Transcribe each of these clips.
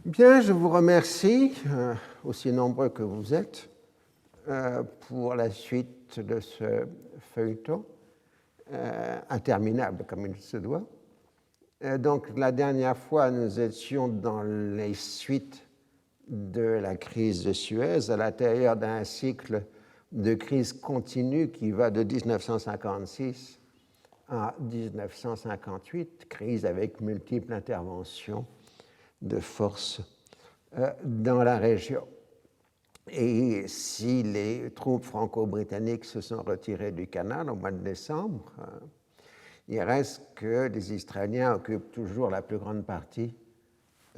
Bien, je vous remercie, aussi nombreux que vous êtes, pour la suite de ce feuilleton, interminable comme il se doit. Donc, la dernière fois, nous étions dans les suites de la crise de Suez, à l'intérieur d'un cycle de crise continue qui va de 1956 à 1958, crise avec multiples interventions de forces dans la région. Et si les troupes franco-britanniques se sont retirées du canal au mois de décembre, il reste que les Israéliens occupent toujours la plus grande partie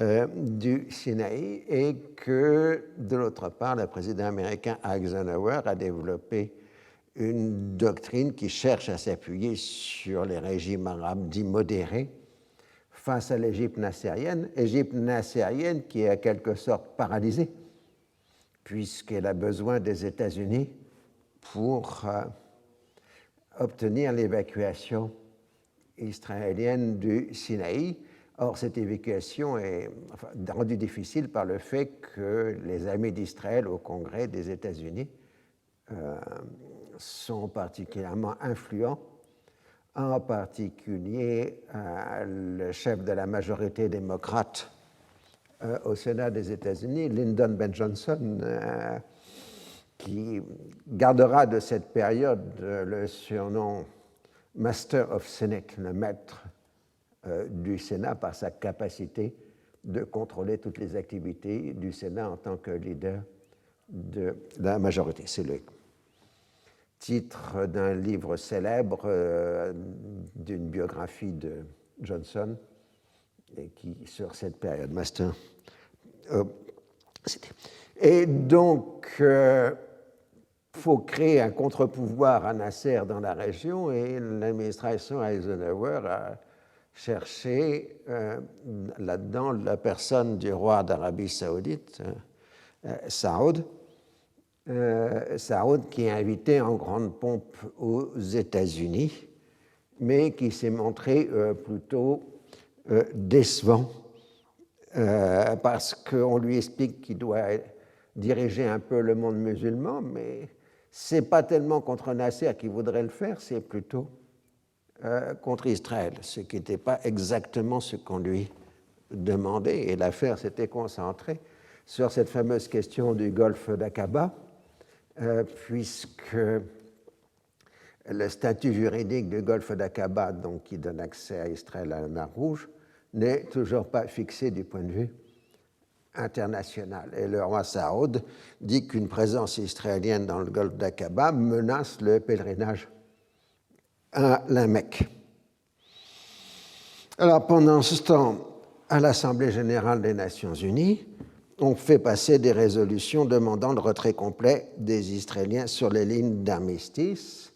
du Sinaï et que, de l'autre part, le président américain Eisenhower a développé une doctrine qui cherche à s'appuyer sur les régimes arabes dits modérés face à l'Égypte nassérienne qui est en quelque sorte paralysée, puisqu'elle a besoin des États-Unis pour obtenir l'évacuation israélienne du Sinaï. Or, cette évacuation est rendue difficile par le fait que les amis d'Israël au Congrès des États-Unis sont particulièrement influents, en particulier le chef de la majorité démocrate au Sénat des États-Unis, Lyndon B. Johnson, qui gardera de cette période le surnom Master of Senate, le maître du Sénat, par sa capacité de contrôler toutes les activités du Sénat en tant que leader de la majorité. C'est le titre d'un livre célèbre d'une biographie de Johnson et qui, sur cette période, Master. Et donc, faut créer un contre-pouvoir à Nasser dans la région et l'administration Eisenhower a cherché là-dedans la personne du roi d'Arabie Saoudite, Saoud, qui est invité en grande pompe aux États-Unis, mais qui s'est montré plutôt décevant parce qu'on lui explique qu'il doit diriger un peu le monde musulman, mais ce n'est pas tellement contre Nasser qui voudrait le faire, c'est plutôt contre Israël, ce qui n'était pas exactement ce qu'on lui demandait. Et l'affaire s'était concentrée sur cette fameuse question du golfe d'Aqaba, puisque le statut juridique du golfe d'Aqaba, donc qui donne accès à Israël à la mer Rouge, n'est toujours pas fixé du point de vue international. Et le roi Saoud dit qu'une présence israélienne dans le golfe d'Aqaba menace le pèlerinage à la Mecque. Alors, pendant ce temps, à l'Assemblée générale des Nations unies, on fait passer des résolutions demandant le retrait complet des Israéliens sur les lignes d'armistice,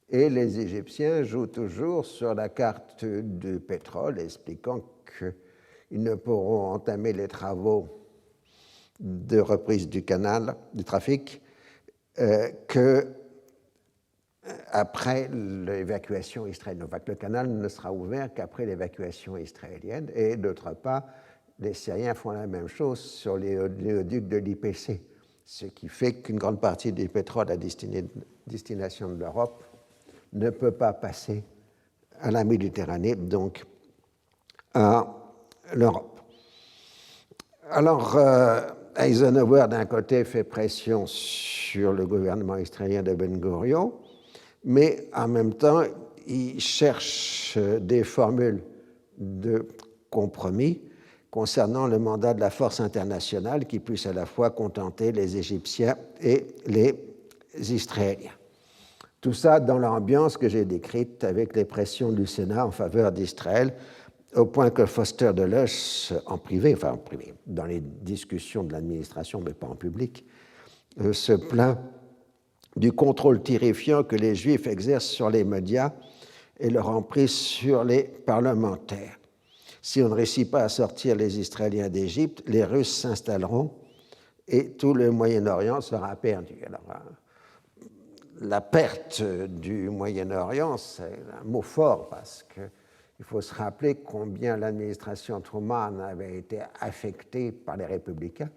et les Égyptiens jouent toujours sur la carte du pétrole, expliquant qu'ils ne pourront entamer les travaux de reprise du canal, du trafic, que après l'évacuation israélienne. Donc, le canal ne sera ouvert qu'après l'évacuation israélienne. Et d'autre part, les Syriens font la même chose sur les oléoducs de l'IPC, ce qui fait qu'une grande partie du pétrole à destination de l'Europe ne peut pas passer à la Méditerranée, donc à l'Europe. Alors, Eisenhower, d'un côté, fait pression sur le gouvernement israélien de Ben-Gurion, mais en même temps, il cherche des formules de compromis concernant le mandat de la force internationale qui puisse à la fois contenter les Égyptiens et les Israéliens. Tout ça dans l'ambiance que j'ai décrite avec les pressions du Sénat en faveur d'Israël, au point que Foster Dulles, en privé, dans les discussions de l'administration, mais pas en public, se plaint du contrôle terrifiant que les Juifs exercent sur les médias et leur emprise sur les parlementaires. Si on ne réussit pas à sortir les Israéliens d'Égypte, les Russes s'installeront et tout le Moyen-Orient sera perdu. Alors, la perte du Moyen-Orient, c'est un mot fort parce Il faut se rappeler combien l'administration Truman avait été affectée par les républicains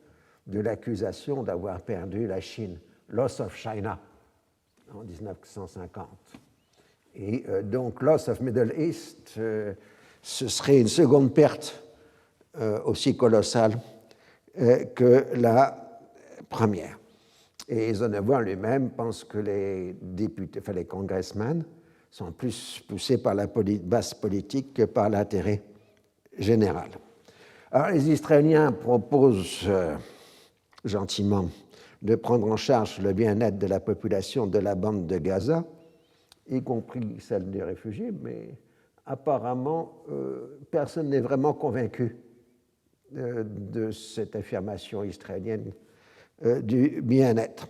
de l'accusation d'avoir perdu la Chine, loss of China, en 1950. Et donc, loss of Middle East, ce serait une seconde perte aussi colossale que la première. Et Eisenhower lui-même pense que les députés, enfin les congressmen, sont plus poussés par la base politique que par l'intérêt général. Alors, les Israéliens proposent gentiment de prendre en charge le bien-être de la population de la bande de Gaza, y compris celle des réfugiés, mais apparemment, personne n'est vraiment convaincu de cette affirmation israélienne du bien-être.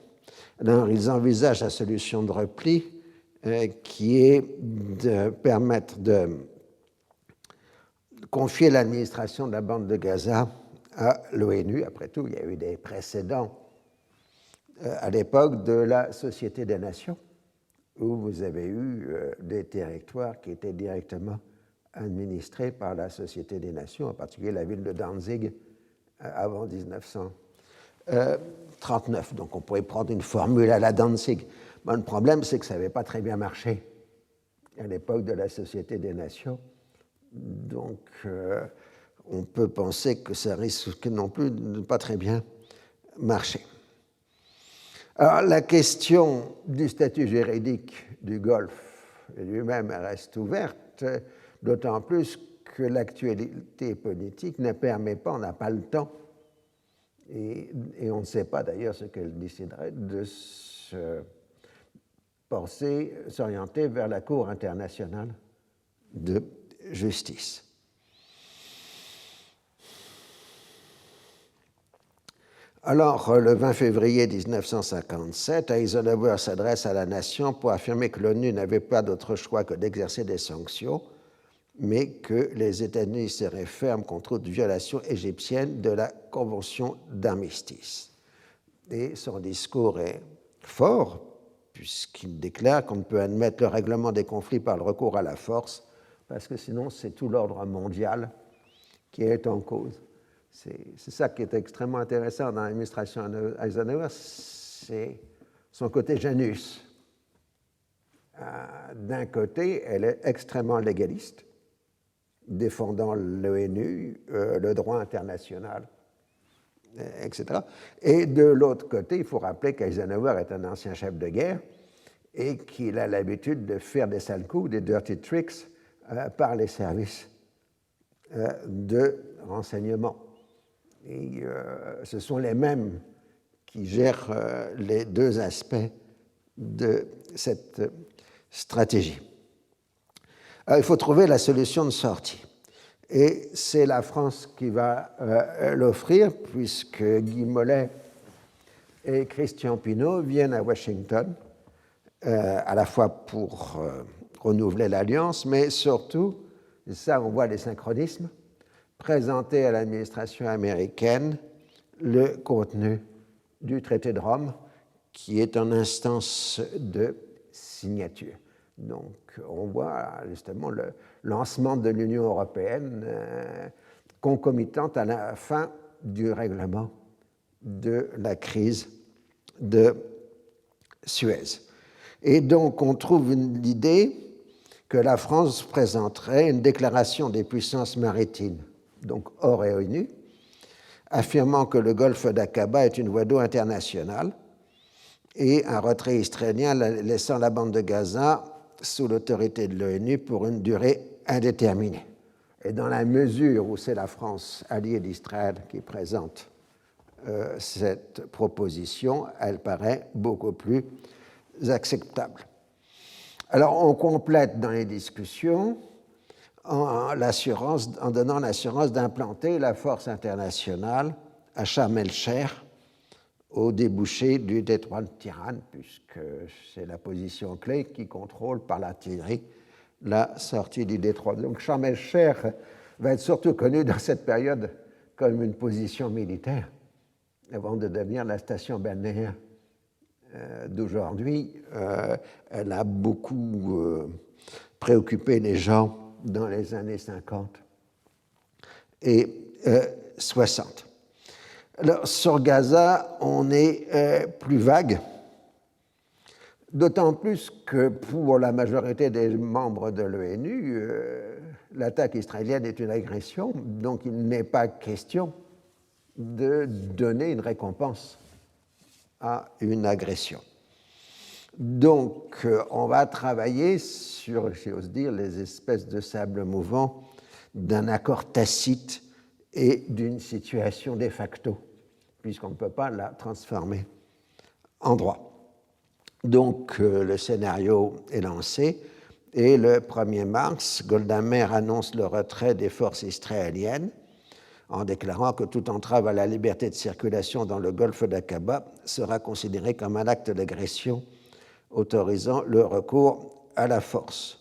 Alors, ils envisagent la solution de repli qui est de permettre de confier l'administration de la bande de Gaza à l'ONU. Après tout, il y a eu des précédents à l'époque de la Société des Nations, où vous avez eu des territoires qui étaient directement administrés par la Société des Nations, en particulier la ville de Danzig avant 1939. Donc on pourrait prendre une formule à la Danzig. Mais le problème, c'est que ça n'avait pas très bien marché à l'époque de la Société des Nations. Donc on peut penser que ça risque non plus de ne pas très bien marcher. Alors, la question du statut juridique du Golfe lui-même reste ouverte, d'autant plus que l'actualité politique ne permet pas, on n'a pas le temps, et on ne sait pas d'ailleurs ce qu'elle déciderait, de s'orienter vers la Cour internationale de justice. Alors, le 20 février 1957, Eisenhower s'adresse à la nation pour affirmer que l'ONU n'avait pas d'autre choix que d'exercer des sanctions, mais que les États-Unis seraient fermes contre toute violation égyptienne de la Convention d'armistice. Et son discours est fort, puisqu'il déclare qu'on ne peut admettre le règlement des conflits par le recours à la force, parce que sinon c'est tout l'ordre mondial qui est en cause. C'est ça qui est extrêmement intéressant dans l'administration Eisenhower, c'est son côté Janus. D'un côté, elle est extrêmement légaliste, défendant l'ONU, le droit international, etc. Et de l'autre côté, il faut rappeler qu'Eisenhower est un ancien chef de guerre et qu'il a l'habitude de faire des sales coups, des dirty tricks, par les services de renseignement. Et ce sont les mêmes qui gèrent les deux aspects de cette stratégie. Alors, il faut trouver la solution de sortie. Et c'est la France qui va l'offrir, puisque Guy Mollet et Christian Pinault viennent à Washington, à la fois pour renouveler l'alliance, mais surtout, et ça on voit les synchronismes, présenter à l'administration américaine le contenu du traité de Rome, qui est en instance de signature. Donc, on voit justement le lancement de l'Union européenne concomitante à la fin du règlement de la crise de Suez. Et donc, on trouve l'idée que la France présenterait une déclaration des puissances maritimes, donc hors ONU, affirmant que le golfe d'Aqaba est une voie d'eau internationale et un retrait israélien laissant la bande de Gaza sous l'autorité de l'ONU pour une durée indéterminée. Et dans la mesure où c'est la France alliée d'Israël qui présente cette proposition, elle paraît beaucoup plus acceptable. Alors, on complète dans les discussions en donnant l'assurance d'implanter la force internationale à Sharm el-Sheikh, au débouché du détroit de Tiran, puisque c'est la position clé qui contrôle par l'artillerie la sortie du détroit. Donc Sharm el-Sheikh va être surtout connu dans cette période comme une position militaire, avant de devenir la station balnéaire d'aujourd'hui. Elle a beaucoup préoccupé les gens dans les années 50 et 60. Alors, sur Gaza, on est plus vague, d'autant plus que pour la majorité des membres de l'ONU, l'attaque israélienne est une agression, donc il n'est pas question de donner une récompense à une agression. Donc, on va travailler sur, si j'ose dire, les espèces de sable mouvant d'un accord tacite et d'une situation de facto, puisqu'on ne peut pas la transformer en droit. Donc, le scénario est lancé, et le 1er mars, Golda Meir annonce le retrait des forces israéliennes en déclarant que toute entrave à la liberté de circulation dans le golfe d'Aqaba sera considérée comme un acte d'agression autorisant le recours à la force.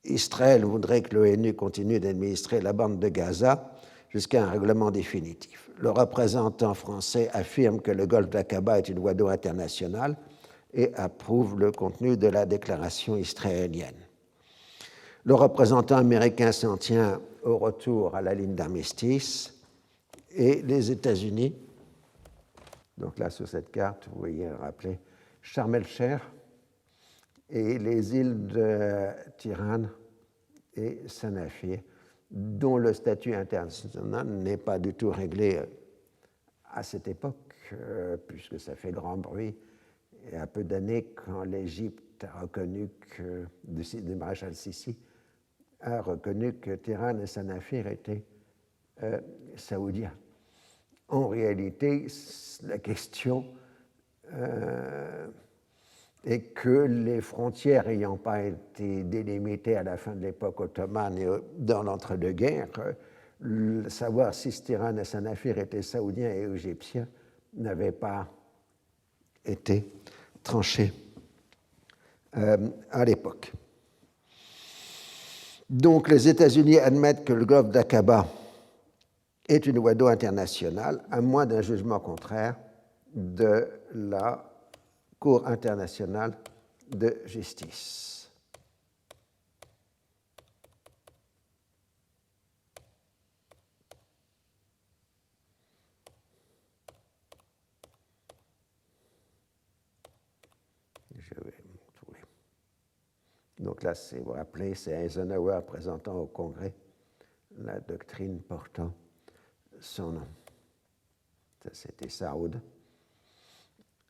Israël voudrait que l'ONU continue d'administrer la bande de Gaza jusqu'à un règlement définitif. Le représentant français affirme que le golfe d'Aqaba est une voie d'eau internationale et approuve le contenu de la déclaration israélienne. Le représentant américain s'en tient au retour à la ligne d'armistice et les États-Unis, donc là sur cette carte, vous voyez rappeler Sharm el-Sheikh et les îles de Tirane et Sanafir, dont le statut international n'est pas du tout réglé à cette époque, puisque ça fait grand bruit. Il y a peu d'années, quand l'Égypte a reconnu que, le maréchal Sissi a reconnu que Tirane et Sanafir étaient saoudiens. En réalité, la question est que les frontières n'ayant pas été délimitées à la fin de l'époque ottomane et dans l'entre-deux-guerres, savoir si Tirane et Sanafir étaient saoudiens et égyptiens n'avait pas été tranché à l'époque. Donc les États-Unis admettent que le golfe d'Aqaba est une voie d'eau internationale, à moins d'un jugement contraire de la Cour internationale de justice. Je vais me trouver. Donc là, vous vous rappelez, c'est Eisenhower présentant au Congrès la doctrine portant son nom. Ça, c'était Saoud,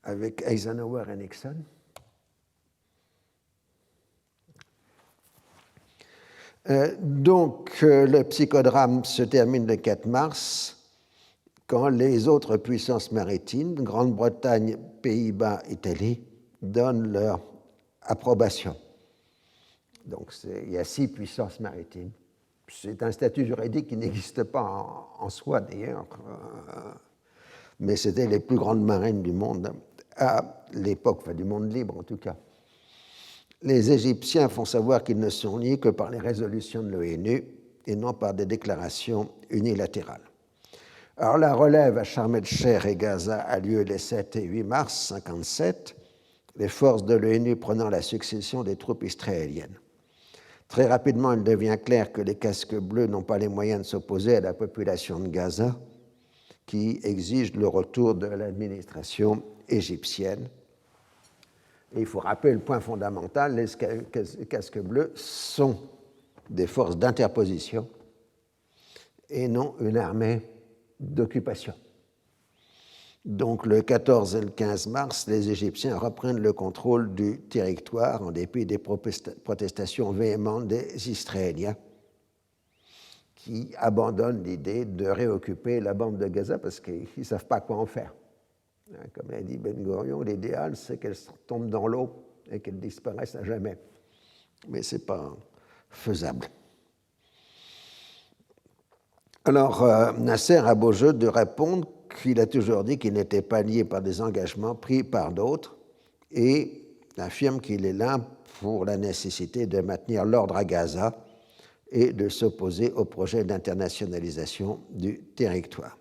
avec Eisenhower et Nixon. Donc, le psychodrame se termine le 4 mars, quand les autres puissances maritimes, Grande-Bretagne, Pays-Bas, Italie, donnent leur approbation. Donc, il y a 6 puissances maritimes. C'est un statut juridique qui n'existe pas en soi, d'ailleurs, mais c'était les plus grandes marines du monde à l'époque, enfin du monde libre en tout cas. Les Égyptiens font savoir qu'ils ne sont liés que par les résolutions de l'ONU et non par des déclarations unilatérales. Alors la relève à Sharm el-Sheikh et Gaza a lieu les 7 et 8 mars 1957, les forces de l'ONU prenant la succession des troupes israéliennes. Très rapidement, il devient clair que les casques bleus n'ont pas les moyens de s'opposer à la population de Gaza, qui exige le retour de l'administration égyptienne. Et il faut rappeler le point fondamental, les casques bleus sont des forces d'interposition et non une armée d'occupation. Donc le 14 et le 15 mars, les Égyptiens reprennent le contrôle du territoire en dépit des protestations véhémentes des Israéliens qui abandonnent l'idée de réoccuper la bande de Gaza parce qu'ils ne savent pas quoi en faire. Comme l'a dit Ben Gurion, l'idéal, c'est qu'elles tombent dans l'eau et qu'elles disparaissent à jamais. Mais ce n'est pas faisable. Alors, Nasser a beau jeu de répondre qu'il a toujours dit qu'il n'était pas lié par des engagements pris par d'autres et affirme qu'il est là pour la nécessité de maintenir l'ordre à Gaza et de s'opposer au projet d'internationalisation du territoire.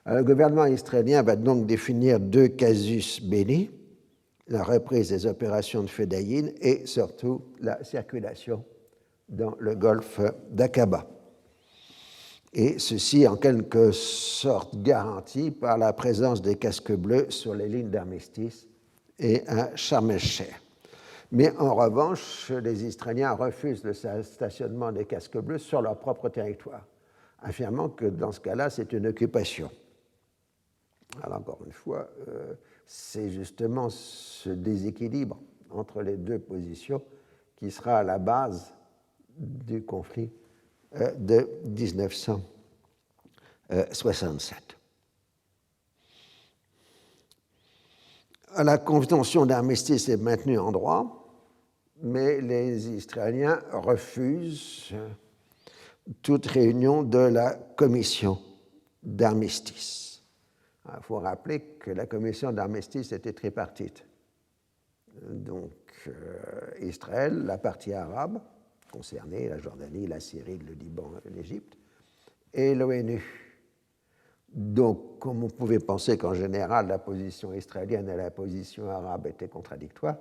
Alors, le gouvernement israélien va donc définir 2 casus belli, la reprise des opérations de Fedayeen et surtout la circulation dans le golfe d'Aqaba. Et ceci en quelque sorte garanti par la présence des casques bleus sur les lignes d'armistice et à Sharm el-Sheikh. Mais en revanche, les Israéliens refusent le stationnement des casques bleus sur leur propre territoire, affirmant que dans ce cas-là, c'est une occupation. Alors encore une fois, c'est justement ce déséquilibre entre les deux positions qui sera à la base du conflit de 1967. La convention d'armistice est maintenue en droit, mais les Israéliens refusent toute réunion de la commission d'armistice. Il faut rappeler que la commission d'armistice était tripartite. Donc, Israël, la partie arabe concernée, la Jordanie, la Syrie, le Liban, l'Égypte, et l'ONU. Donc, comme on pouvait penser qu'en général, la position israélienne et la position arabe étaient contradictoires,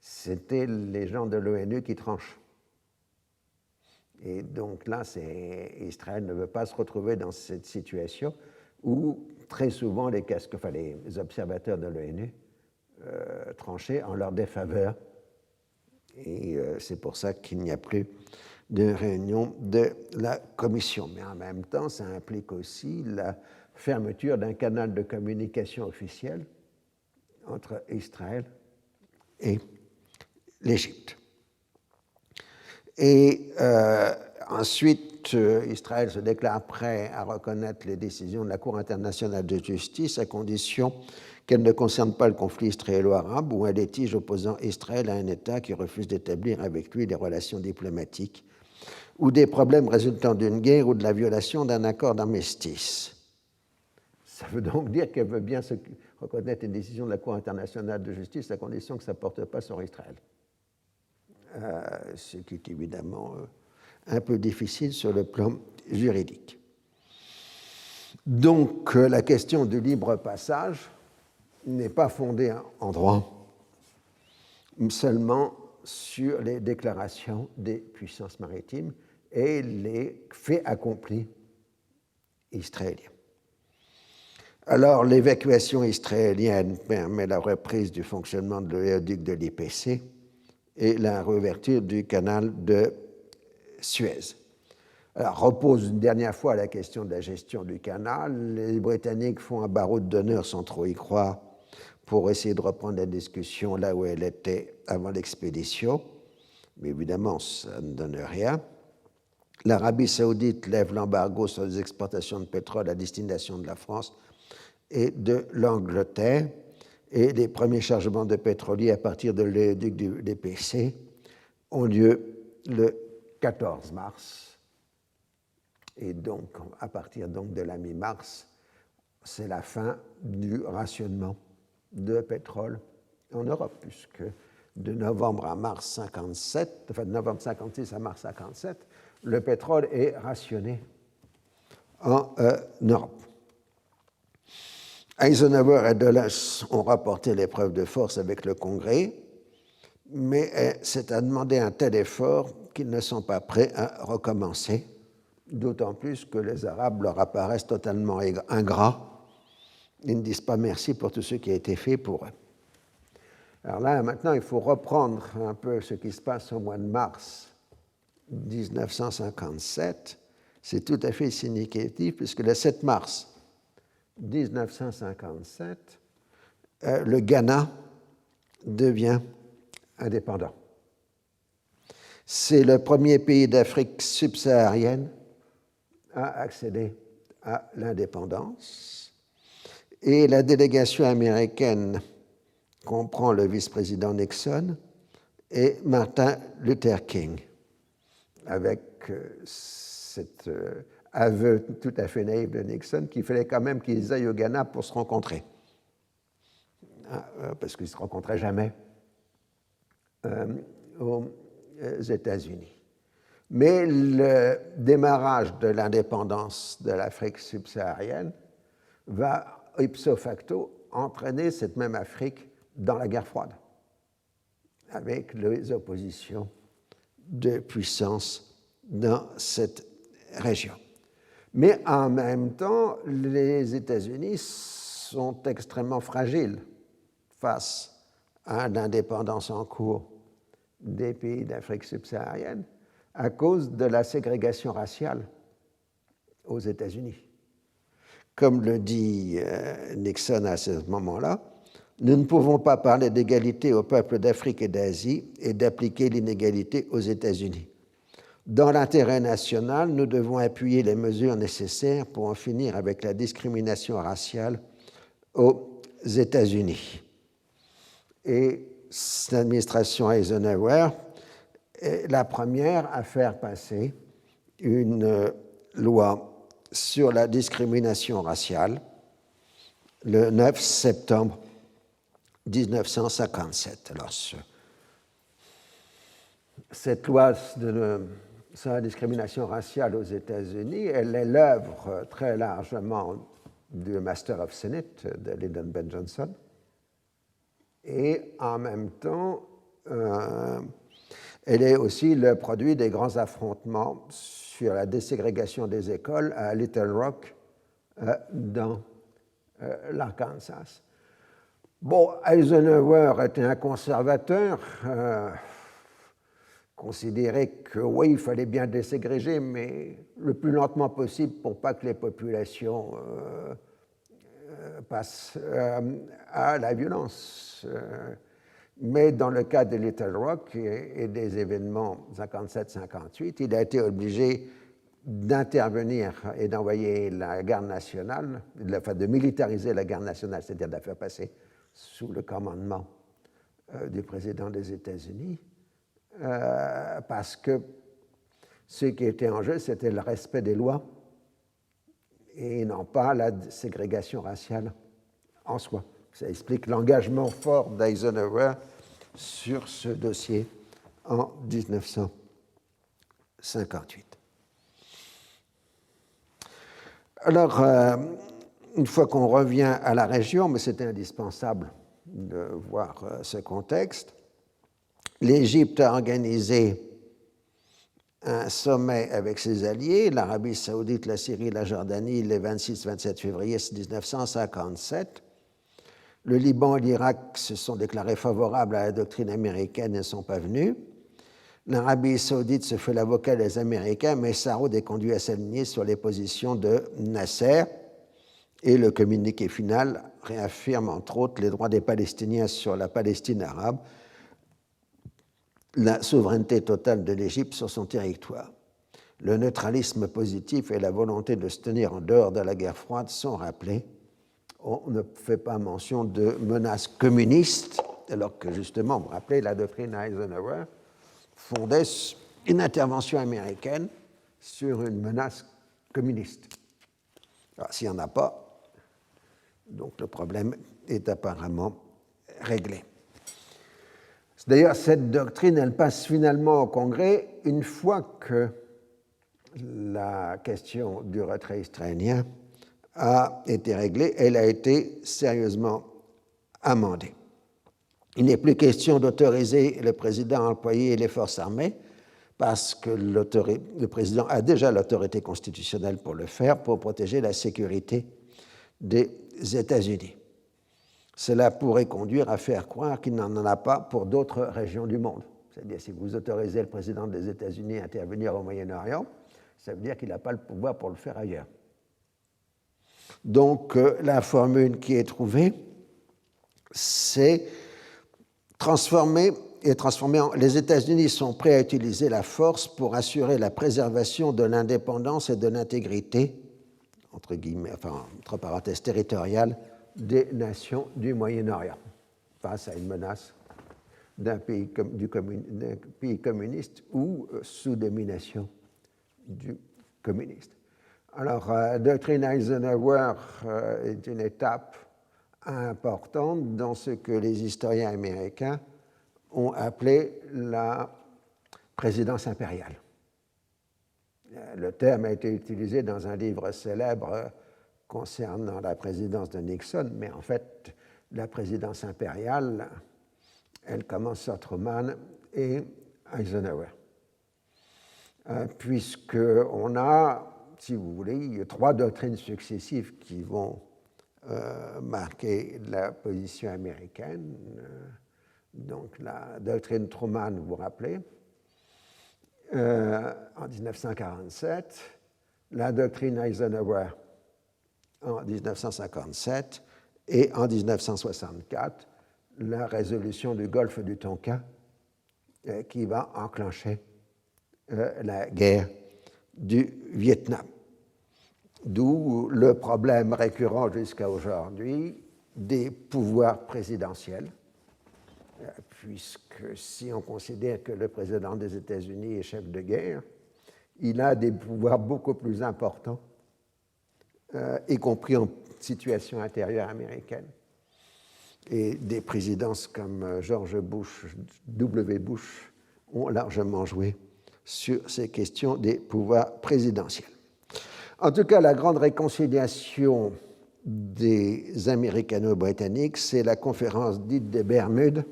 c'était les gens de l'ONU qui tranchent. Et donc là, Israël ne veut pas se retrouver dans cette situation où très souvent les observateurs de l'ONU tranchaient en leur défaveur. Et c'est pour ça qu'il n'y a plus de réunion de la commission. Mais en même temps, ça implique aussi la fermeture d'un canal de communication officiel entre Israël et l'Égypte. Et ensuite, Israël se déclare prêt à reconnaître les décisions de la Cour internationale de justice à condition qu'elles ne concernent pas le conflit israélo-arabe ou un litige opposant Israël à un État qui refuse d'établir avec lui des relations diplomatiques ou des problèmes résultant d'une guerre ou de la violation d'un accord d'armistice. Ça veut donc dire qu'elle veut bien reconnaître les décisions de la Cour internationale de justice à condition que ça ne porte pas sur Israël. Ce qui est évidemment un peu difficile sur le plan juridique. Donc, la question du libre passage n'est pas fondée en droit, seulement sur les déclarations des puissances maritimes et les faits accomplis israéliens. Alors, l'évacuation israélienne permet la reprise du fonctionnement de l'oléoduc de l'IPC et la réouverture du canal de Suez. Alors, repose une dernière fois la question de la gestion du canal. Les Britanniques font un baroud d'honneur sans trop y croire pour essayer de reprendre la discussion là où elle était avant l'expédition. Mais évidemment, ça ne donne rien. L'Arabie saoudite lève l'embargo sur les exportations de pétrole à destination de la France et de l'Angleterre. Et les premiers chargements de pétroliers à partir de l'oléoduc du DPC ont lieu le 14 mars. Et donc, à partir donc de la mi-mars, c'est la fin du rationnement de pétrole en Europe, puisque de novembre à mars 57, enfin de novembre 56 à mars 57, le pétrole est rationné en Europe. Eisenhower et Dulles ont rapporté l'épreuve de force avec le Congrès, mais c'est à demander un tel effort qu'ils ne sont pas prêts à recommencer, d'autant plus que les Arabes leur apparaissent totalement ingrats. Ils ne disent pas merci pour tout ce qui a été fait pour eux. Alors là, maintenant, il faut reprendre un peu ce qui se passe au mois de mars 1957. C'est tout à fait significatif, puisque le 7 mars 1957, le Ghana devient indépendant. C'est le premier pays d'Afrique subsaharienne à accéder à l'indépendance. Et la délégation américaine comprend le vice-président Nixon et Martin Luther King, avec cet aveu tout à fait naïf de Nixon qu'il fallait quand même qu'ils aillent au Ghana pour se rencontrer, parce qu'ils ne se rencontraient jamais aux États-Unis. Mais le démarrage de l'indépendance de l'Afrique subsaharienne va ipso facto entraîner cette même Afrique dans la guerre froide, avec les oppositions de puissance dans cette région. Mais en même temps, les États-Unis sont extrêmement fragiles face à l'indépendance en cours des pays d'Afrique subsaharienne à cause de la ségrégation raciale aux États-Unis. Comme le dit Nixon à ce moment-là, nous ne pouvons pas parler d'égalité aux peuples d'Afrique et d'Asie et d'appliquer l'inégalité aux États-Unis. Dans l'intérêt national, nous devons appuyer les mesures nécessaires pour en finir avec la discrimination raciale aux États-Unis. Et l'administration Eisenhower est la première à faire passer une loi sur la discrimination raciale le 9 septembre 1957. Alors, cette loi sur la discrimination raciale aux États-Unis, elle est l'œuvre très largement du Master of Senate de Lyndon B. Johnson. Et en même temps, elle est aussi le produit des grands affrontements sur la déségrégation des écoles à Little Rock, dans l'Arkansas. Bon, Eisenhower était un conservateur, considérait que oui, il fallait bien déségréger, mais le plus lentement possible pour pas que les populations passent à la violence. Mais dans le cas de Little Rock et des événements 57-58, il a été obligé d'intervenir et d'envoyer la garde nationale, enfin de militariser la garde nationale, c'est-à-dire de la faire passer sous le commandement du président des États-Unis, parce que ce qui était en jeu, c'était le respect des lois et non pas la ségrégation raciale en soi. Ça explique l'engagement fort d'Eisenhower sur ce dossier en 1958. Alors, une fois qu'on revient à la région, mais c'était indispensable de voir ce contexte, l'Égypte a organisé un sommet avec ses alliés, l'Arabie saoudite, la Syrie, la Jordanie, les 26-27 février 1957. Le Liban et l'Irak se sont déclarés favorables à la doctrine américaine et ne sont pas venus. L'Arabie saoudite se fait l'avocat des Américains, mais Saoud est conduit à s'aligner sur les positions de Nasser. Et le communiqué final réaffirme, entre autres, les droits des Palestiniens sur la Palestine arabe, la souveraineté totale de l'Égypte sur son territoire. Le neutralisme positif et la volonté de se tenir en dehors de la guerre froide sont rappelés. On ne fait pas mention de menaces communistes, alors que justement, vous vous rappelez, la doctrine Eisenhower fondait une intervention américaine sur une menace communiste. Alors, s'il n'y en a pas, donc le problème est apparemment réglé. D'ailleurs, cette doctrine, elle passe finalement au Congrès une fois que la question du retrait israélien a été réglée. Elle a été sérieusement amendée. Il n'est plus question d'autoriser le président à employer les forces armées parce que le président a déjà l'autorité constitutionnelle pour le faire, pour protéger la sécurité des États-Unis. Cela pourrait conduire à faire croire qu'il n'en a pas pour d'autres régions du monde. C'est-à-dire, si vous autorisez le président des États-Unis à intervenir au Moyen-Orient, ça veut dire qu'il n'a pas le pouvoir pour le faire ailleurs. Donc, la formule qui est trouvée, c'est transformer les États-Unis sont prêts à utiliser la force pour assurer la préservation de l'indépendance et de l'intégrité, entre guillemets, enfin, entre parenthèses, territoriale, des nations du Moyen-Orient, face à une menace d'un pays communiste ou sous domination du communiste. Alors, doctrine Eisenhower est une étape importante dans ce que les historiens américains ont appelé la présidence impériale. Le terme a été utilisé dans un livre célèbre concernant la présidence de Nixon, mais en fait, la présidence impériale, elle commence sur Truman et Eisenhower. puisqu'on a, si vous voulez, trois doctrines successives qui vont marquer la position américaine. Donc la doctrine Truman, vous vous rappelez, en 1947, la doctrine Eisenhower en 1957 et en 1964, la résolution du golfe du Tonkin qui va enclencher la guerre du Vietnam. D'où le problème récurrent jusqu'à aujourd'hui des pouvoirs présidentiels, puisque si on considère que le président des États-Unis est chef de guerre, il a des pouvoirs beaucoup plus importants, y compris en situation intérieure américaine. Et des présidences comme George Bush, W. Bush, ont largement joué sur ces questions des pouvoirs présidentiels. En tout cas, la grande réconciliation des Américano-Britanniques, c'est la conférence dite des Bermudes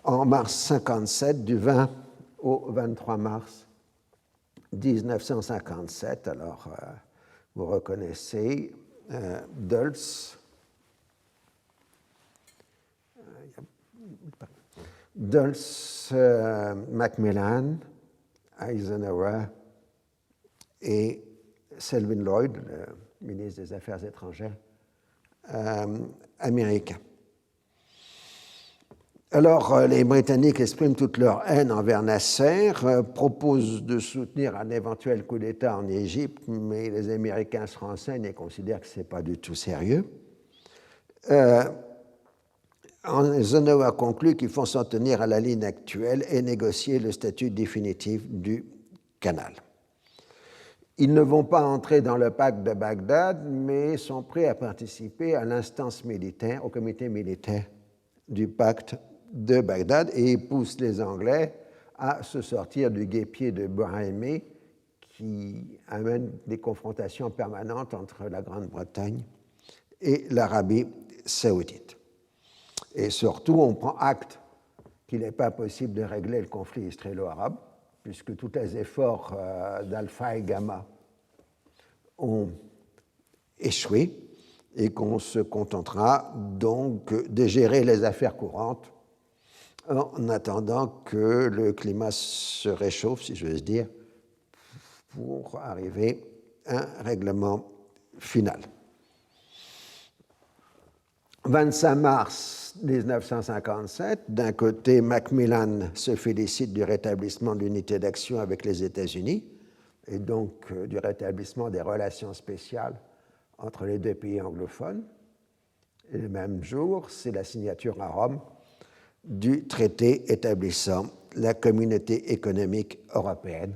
en mars 1957, du 20 au 23 mars 1957. Alors, vous reconnaissez Dulles, Macmillan, Eisenhower et Selwyn Lloyd, le ministre des Affaires étrangères américain. Alors, les Britanniques expriment toute leur haine envers Nasser, proposent de soutenir un éventuel coup d'État en Égypte, mais les Américains se renseignent et considèrent que ce n'est pas du tout sérieux. Eisenhower conclut qu'il faut s'en tenir à la ligne actuelle et négocier le statut définitif du canal. Ils ne vont pas entrer dans le pacte de Bagdad, mais sont prêts à participer à l'instance militaire, au comité militaire du pacte de Bagdad, et poussent les Anglais à se sortir du guêpier de Brahimi qui amène des confrontations permanentes entre la Grande-Bretagne et l'Arabie saoudite. Et surtout, on prend acte qu'il n'est pas possible de régler le conflit israélo-arabe, puisque tous les efforts d'Alpha et Gamma ont échoué et qu'on se contentera donc de gérer les affaires courantes en attendant que le climat se réchauffe, si j'ose dire, pour arriver à un règlement final. 25 mars 1957, d'un côté, Macmillan se félicite du rétablissement de l'unité d'action avec les États-Unis et donc du rétablissement des relations spéciales entre les deux pays anglophones. Et le même jour, c'est la signature à Rome du traité établissant la communauté économique européenne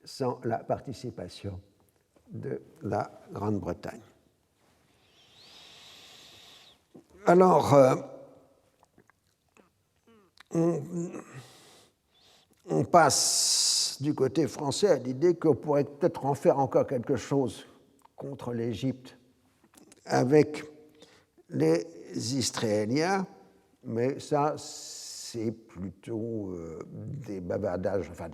sans la participation de la Grande-Bretagne. Alors, on passe du côté français à l'idée qu'on pourrait peut-être en faire encore quelque chose contre l'Égypte avec les Israéliens, mais ça, c'est plutôt des bavardages, enfin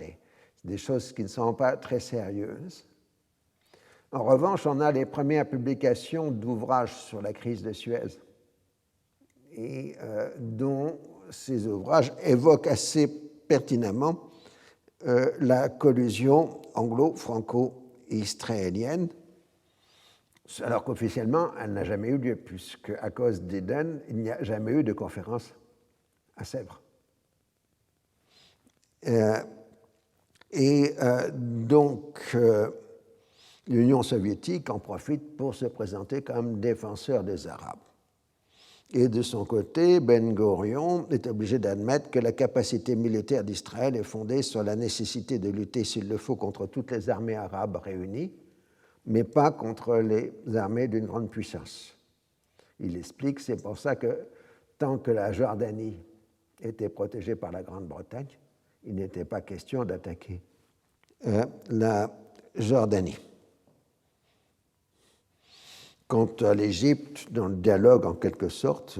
des choses qui ne sont pas très sérieuses. En revanche, on a les premières publications d'ouvrages sur la crise de Suez, et dont ces ouvrages évoquent assez pertinemment la collusion anglo-franco-israélienne, alors qu'officiellement, elle n'a jamais eu lieu, puisque à cause d'Éden, il n'y a jamais eu de conférence à Sèvres. Donc, l'Union soviétique en profite pour se présenter comme défenseur des Arabes. Et de son côté, Ben Gurion est obligé d'admettre que la capacité militaire d'Israël est fondée sur la nécessité de lutter, s'il le faut, contre toutes les armées arabes réunies, mais pas contre les armées d'une grande puissance. Il explique que c'est pour ça que tant que la Jordanie était protégée par la Grande-Bretagne, il n'était pas question d'attaquer la Jordanie. Quant à l'Égypte, dans le dialogue, en quelque sorte,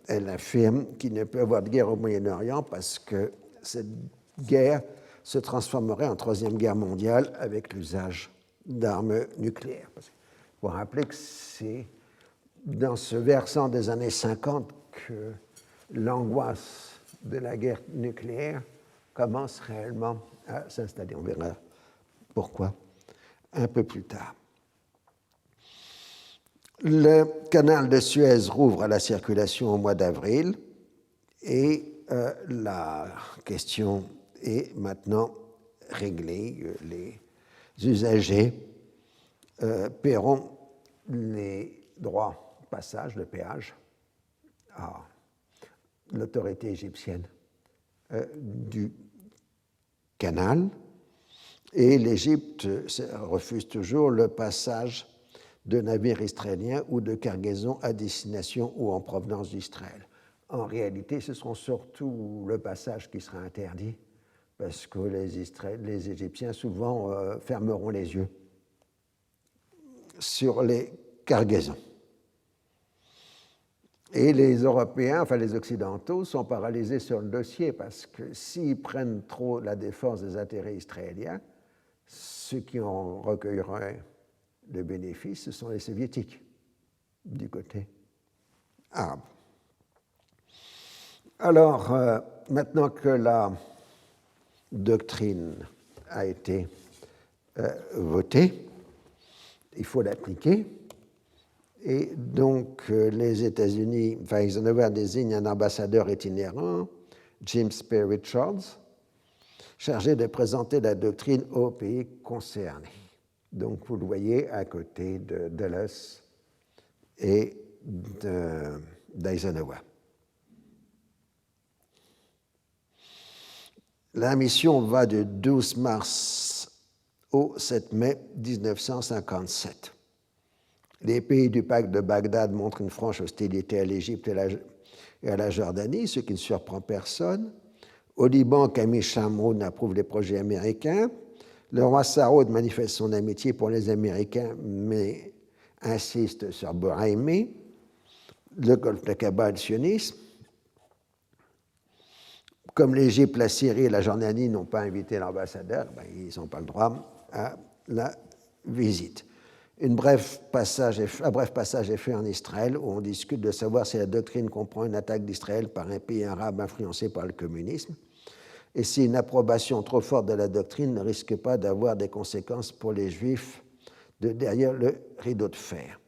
elle affirme qu'il ne peut y avoir de guerre au Moyen-Orient parce que cette guerre se transformerait en Troisième Guerre mondiale avec l'usage d'armes nucléaires. Il faut rappeler que c'est dans ce versant des années 50 que l'angoisse de la guerre nucléaire commence réellement à s'installer. On verra pourquoi un peu plus tard. Le canal de Suez rouvre à la circulation au mois d'avril et la question est maintenant réglée. Les usagers paieront les droits de passage, de péage, à l'autorité égyptienne du canal, et l'Égypte refuse toujours le passage de navires israéliens ou de cargaisons à destination ou en provenance d'Israël. En réalité, ce seront surtout le passage qui sera interdit, parce que les Égyptiens souvent fermeront les yeux sur les cargaisons. Et les Européens, enfin les Occidentaux, sont paralysés sur le dossier, parce que s'ils prennent trop la défense des intérêts israéliens, ceux qui en recueilleraient le bénéfice, ce sont les Soviétiques, du côté arabe. Alors, maintenant que la doctrine a été votée, il faut l'appliquer. Et donc, les États-Unis, enfin, Eisenhower désigne un ambassadeur itinérant, James P. Richards, chargé de présenter la doctrine aux pays concernés. Donc, vous le voyez à côté de Dulles et d'Eisenhower. La mission va du 12 mars au 7 mai 1957. Les pays du pacte de Bagdad montrent une franche hostilité à l'Égypte et à la Jordanie, ce qui ne surprend personne. Au Liban, Camille Chamoun approuve les projets américains. Le roi Saoud manifeste son amitié pour les Américains, mais insiste sur Boraïmi. Le golfe de Qaba et le sionisme. Comme l'Égypte, la Syrie et la Jordanie n'ont pas invité l'ambassadeur, ils n'ont pas le droit à la visite. Un bref passage est fait en Israël où on discute de savoir si la doctrine comprend une attaque d'Israël par un pays arabe influencé par le communisme et si une approbation trop forte de la doctrine ne risque pas d'avoir des conséquences pour les Juifs derrière le rideau de fer.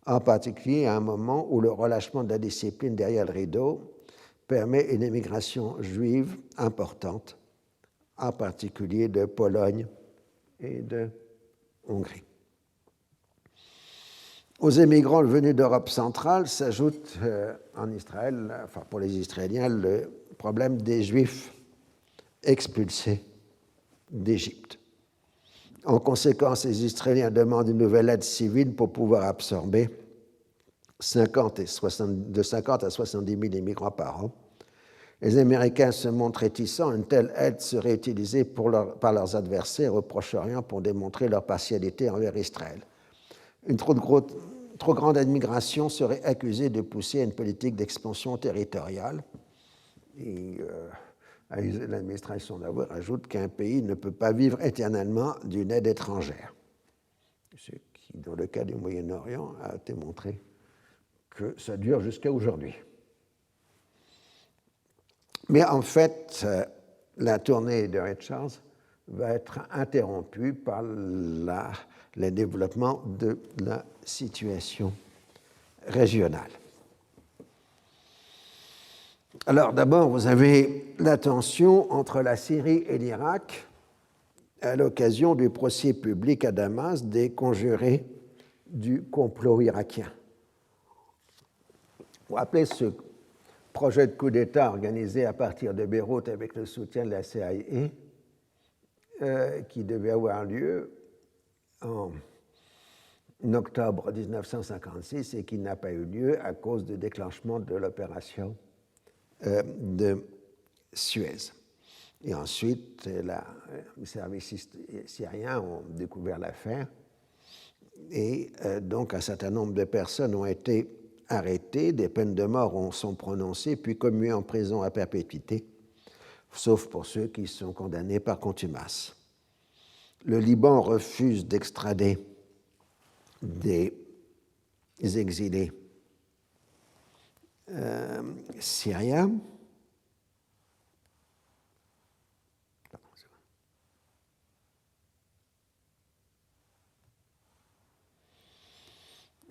En particulier à un moment où le relâchement de la discipline derrière le rideau permet une émigration juive importante, en particulier de Pologne et de Hongrie. Aux émigrants venus d'Europe centrale s'ajoute en Israël, enfin pour les Israéliens, le problème des Juifs expulsés d'Égypte. En conséquence, les Israéliens demandent une nouvelle aide civile pour pouvoir absorber de 50 à 70 000 immigrants par an. Les Américains se montrent réticents. Une telle aide serait utilisée par leurs adversaires au Proche-Orient pour démontrer leur partialité envers Israël. Une trop grande immigration serait accusée de pousser à une politique d'expansion territoriale. Et l'administration d'Eisenhower ajoute qu'un pays ne peut pas vivre éternellement d'une aide étrangère. Ce qui, dans le cas du Moyen-Orient, a été montré que ça dure jusqu'à aujourd'hui. Mais en fait, la tournée de Richards va être interrompue par le développement de la situation régionale. Alors d'abord, vous avez la tension entre la Syrie et l'Irak à l'occasion du procès public à Damas des conjurés du complot irakien. Vous vous rappelez ce projet de coup d'État organisé à partir de Beyrouth avec le soutien de la CIA qui devait avoir lieu en octobre 1956 et qui n'a pas eu lieu à cause du déclenchement de l'opération de Suez. Et ensuite, les services syriens ont découvert l'affaire et donc un certain nombre de personnes ont été arrêtées, des peines de mort sont prononcées puis commuées en prison à perpétuité, sauf pour ceux qui sont condamnés par contumace. Le Liban refuse d'extrader des exilés syriens.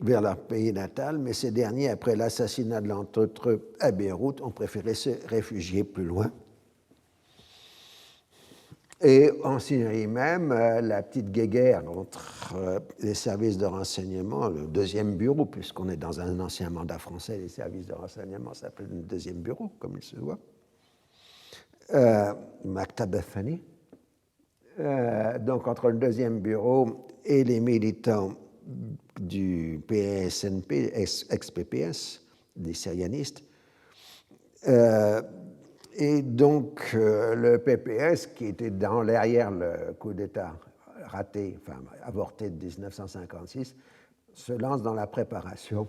Vers leur pays natal, mais ces derniers, après l'assassinat de l'entre-eux à Beyrouth, ont préféré se réfugier plus loin. Et en Syrie même, la petite guéguerre entre les services de renseignement, le deuxième bureau, puisqu'on est dans un ancien mandat français, les services de renseignement s'appellent le deuxième bureau, comme il se voit, Maktab al-Thani. Donc entre le deuxième bureau et les militants du PSNP, ex-PPS, des syrianistes. Et donc le PPS, qui était dans l'arrière le coup d'État raté, enfin avorté de 1956, se lance dans la préparation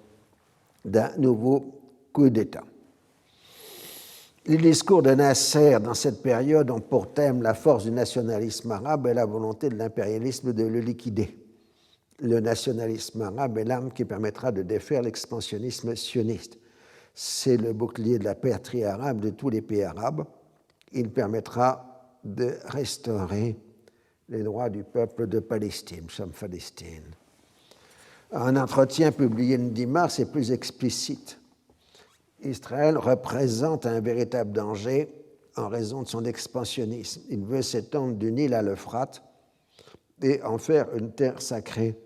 d'un nouveau coup d'État. Les discours de Nasser dans cette période ont pour thème la force du nationalisme arabe et la volonté de l'impérialisme de le liquider. Le nationalisme arabe est l'arme qui permettra de défaire l'expansionnisme sioniste. C'est le bouclier de la patrie arabe de tous les pays arabes. Il permettra de restaurer les droits du peuple de Palestine, Sham Palestine. Un entretien publié le 10 mars est plus explicite. Israël représente un véritable danger en raison de son expansionnisme. Il veut s'étendre du Nil à l'Euphrate et en faire une terre sacrée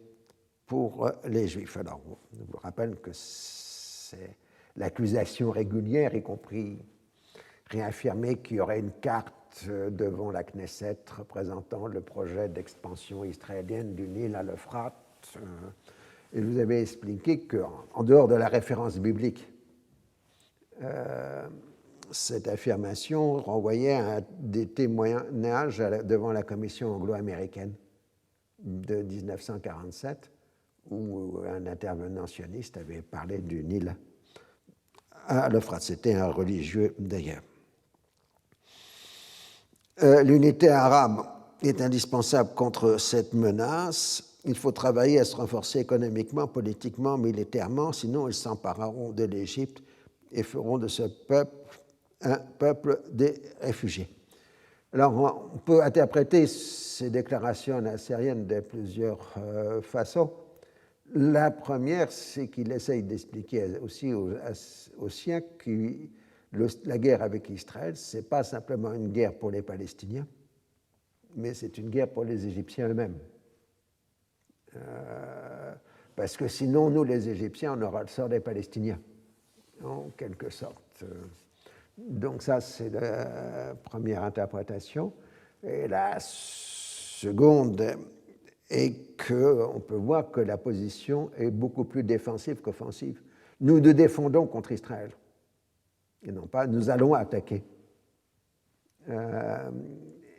pour les Juifs. Alors, je vous rappelle que c'est l'accusation régulière, y compris réaffirmer qu'il y aurait une carte devant la Knesset représentant le projet d'expansion israélienne du Nil à l'Euphrate. Et je vous avais expliqué qu'en dehors de la référence biblique, cette affirmation renvoyait à des témoignages devant la commission anglo-américaine de 1947, où un intervenant sioniste avait parlé du Nil à l'Euphrate. C'était un religieux d'ailleurs. L'unité arabe est indispensable contre cette menace. Il faut travailler à se renforcer économiquement, politiquement, militairement, sinon ils s'empareront de l'Égypte et feront de ce peuple un peuple des réfugiés. Alors, on peut interpréter ces déclarations nassériennes de plusieurs façons. La première, c'est qu'il essaye d'expliquer aussi aux siens que la guerre avec Israël, ce n'est pas simplement une guerre pour les Palestiniens, mais c'est une guerre pour les Égyptiens eux-mêmes. Parce que sinon, nous, les Égyptiens, on aura le sort des Palestiniens, en quelque sorte. Donc ça, c'est la première interprétation. Et la seconde est qu'on peut voir que la position est beaucoup plus défensive qu'offensive. Nous nous défendons contre Israël, et non pas nous allons attaquer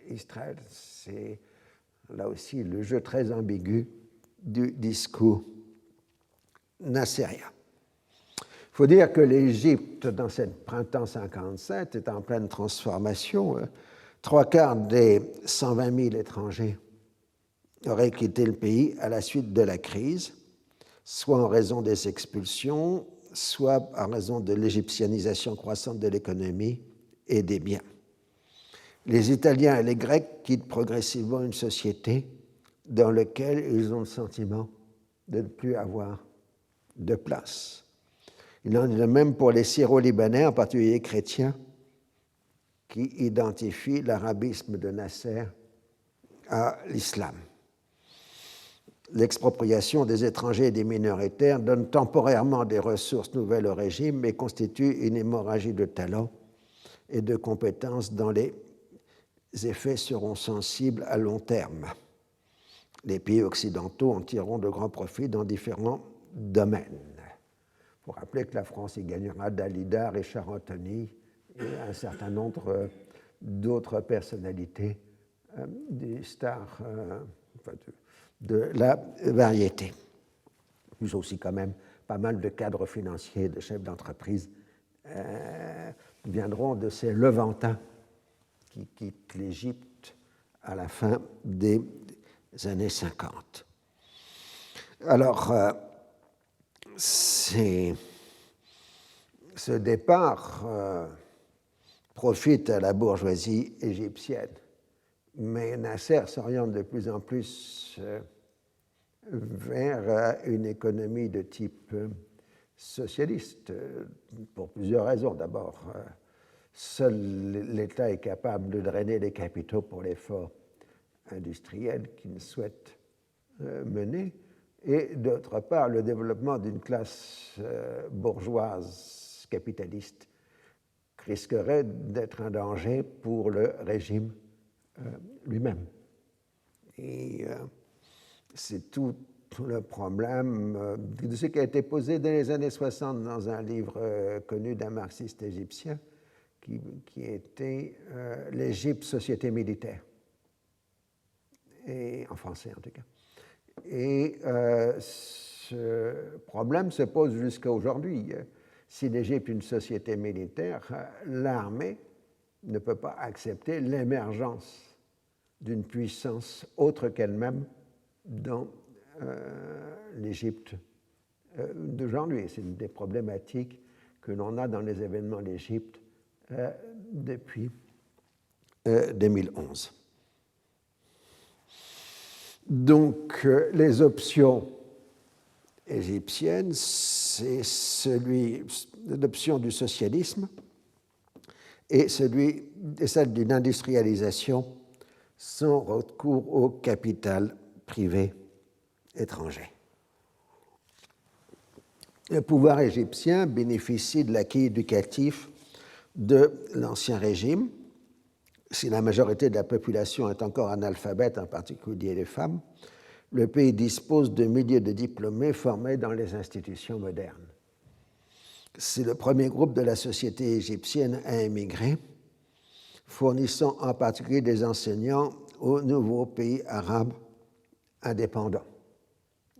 Israël. C'est là aussi le jeu très ambigu du discours nassérien. Il faut dire que l'Égypte, dans ce printemps 57, est en pleine transformation. 3/4 des 120 000 étrangers auraient quitté le pays à la suite de la crise, soit en raison des expulsions, soit en raison de l'égyptianisation croissante de l'économie et des biens. Les Italiens et les Grecs quittent progressivement une société dans laquelle ils ont le sentiment de ne plus avoir de place. Il en est de même pour les Syro-Libanais, en particulier les chrétiens, qui identifient l'arabisme de Nasser à l'islam. L'expropriation des étrangers et des minoritaires donne temporairement des ressources nouvelles au régime, mais constitue une hémorragie de talents et de compétences dont les effets seront sensibles à long terme. Les pays occidentaux en tireront de grands profits dans différents domaines. Il faut rappeler que la France y gagnera Dalida, Richard Anthony et un certain nombre d'autres personnalités des stars de la variété. Plus aussi quand même pas mal de cadres financiers, de chefs d'entreprise viendront de ces Levantins qui quitte l'Égypte à la fin des années 50. Alors, ce départ profite à la bourgeoisie égyptienne, mais Nasser s'oriente de plus en plus vers une économie de type socialiste, pour plusieurs raisons. D'abord, seul l'État est capable de drainer les capitaux pour l'effort industriel qu'il souhaite mener, et d'autre part, le développement d'une classe bourgeoise capitaliste risquerait d'être un danger pour le régime lui-même. Et c'est tout le problème de ce qui a été posé dès les années 60 dans un livre connu d'un marxiste égyptien qui était l'Égypte, société militaire, et, en français en tout cas. Et ce problème se pose jusqu'à aujourd'hui. Si l'Égypte est une société militaire, l'armée ne peut pas accepter l'émergence d'une puissance autre qu'elle-même dans l'Égypte d'aujourd'hui. C'est une des problématiques que l'on a dans les événements d'Égypte depuis 2011. Donc, les options égyptiennes, c'est l'option du socialisme et celle d'une industrialisation sans recours au capital privé étranger. Le pouvoir égyptien bénéficie de l'acquis éducatif de l'Ancien Régime. Si la majorité de la population est encore analphabète, en particulier les femmes, le pays dispose de milliers de diplômés formés dans les institutions modernes. C'est le premier groupe de la société égyptienne à émigrer, fournissant en particulier des enseignants aux nouveaux pays arabes indépendants.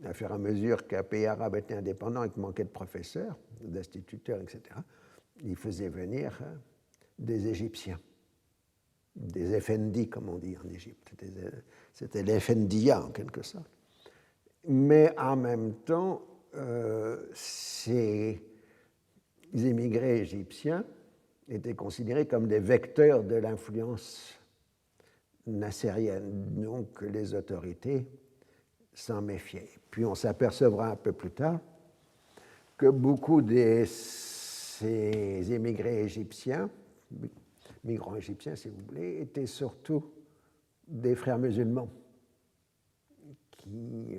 À fur et à mesure qu'un pays arabe était indépendant et qu'il manquait de professeurs, d'instituteurs, etc., il faisait venir des Égyptiens, des effendis, comme on dit en Égypte. C'était l'effendia, en quelque sorte. Mais en même temps, ces immigrés égyptiens étaient considérés comme des vecteurs de l'influence nassérienne. Donc, les autorités s'en méfiaient. Puis, on s'apercevra un peu plus tard que beaucoup de ces immigrés égyptiens, migrants égyptiens, si vous voulez, étaient surtout des frères musulmans qui,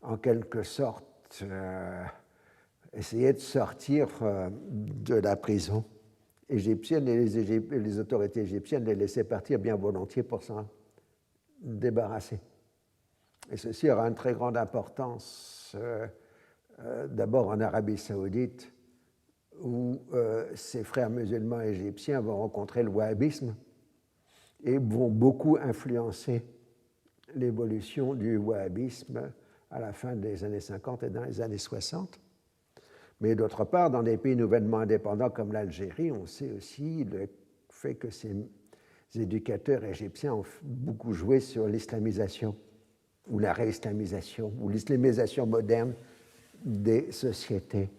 en quelque sorte, essayaient de sortir de la prison égyptienne et les autorités égyptiennes les laissaient partir bien volontiers pour s'en débarrasser. Et ceci aura une très grande importance, d'abord en Arabie saoudite, où ces frères musulmans égyptiens vont rencontrer le wahhabisme et vont beaucoup influencer l'évolution du wahhabisme à la fin des années 50 et dans les années 60. Mais d'autre part, dans des pays nouvellement indépendants comme l'Algérie, on sait aussi le fait que ces éducateurs égyptiens ont beaucoup joué sur l'islamisation ou la réislamisation ou l'islamisation moderne des sociétés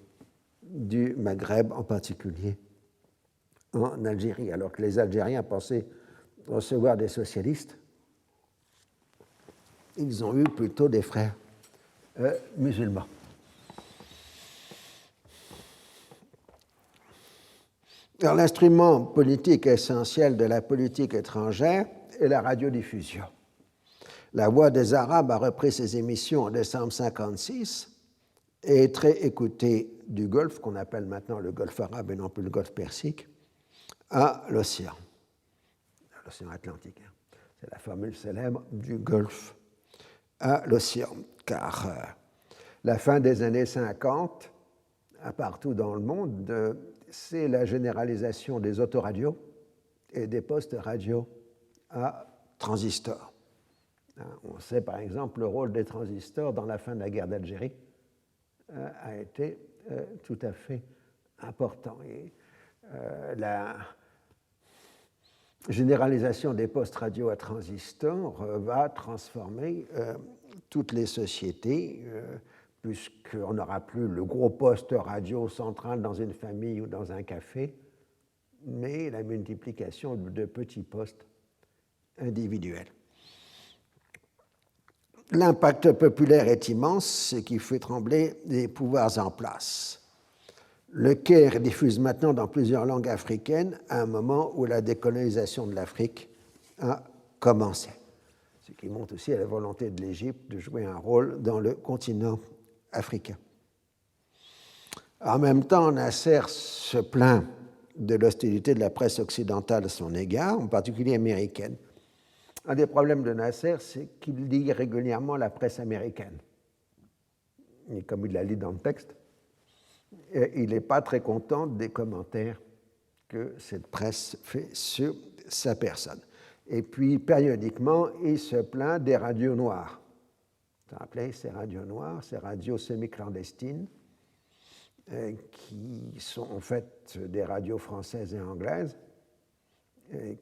du Maghreb, en particulier en Algérie. Alors que les Algériens pensaient recevoir des socialistes, ils ont eu plutôt des frères musulmans. Alors, l'instrument politique essentiel de la politique étrangère est la radiodiffusion. La Voix des Arabes a repris ses émissions en décembre 1956 et est très écoutée du Golfe, qu'on appelle maintenant le Golfe arabe et non plus le Golfe persique, à l'océan Atlantique. C'est la formule célèbre du Golfe à l'océan, car la fin des années 50, partout dans le monde, c'est la généralisation des autoradios et des postes radio à transistors. On sait par exemple le rôle des transistors dans la fin de la guerre d'Algérie a été tout à fait important. Et généralisation des postes radio à transistors va transformer toutes les sociétés, puisqu'on n'aura plus le gros poste radio central dans une famille ou dans un café, mais la multiplication de petits postes individuels. L'impact populaire est immense, ce qui fait trembler les pouvoirs en place. Le Caire diffuse maintenant dans plusieurs langues africaines à un moment où la décolonisation de l'Afrique a commencé, ce qui montre aussi à la volonté de l'Égypte de jouer un rôle dans le continent africain. En même temps, Nasser se plaint de l'hostilité de la presse occidentale à son égard, en particulier américaine. Un des problèmes de Nasser, c'est qu'il lit régulièrement la presse américaine. Et comme il la lit dans le texte, il n'est pas très content des commentaires que cette presse fait sur sa personne. Et puis, périodiquement, il se plaint des radios noires. Vous vous rappelez, ces radios noires, ces radios semi-clandestines, qui sont en fait des radios françaises et anglaises,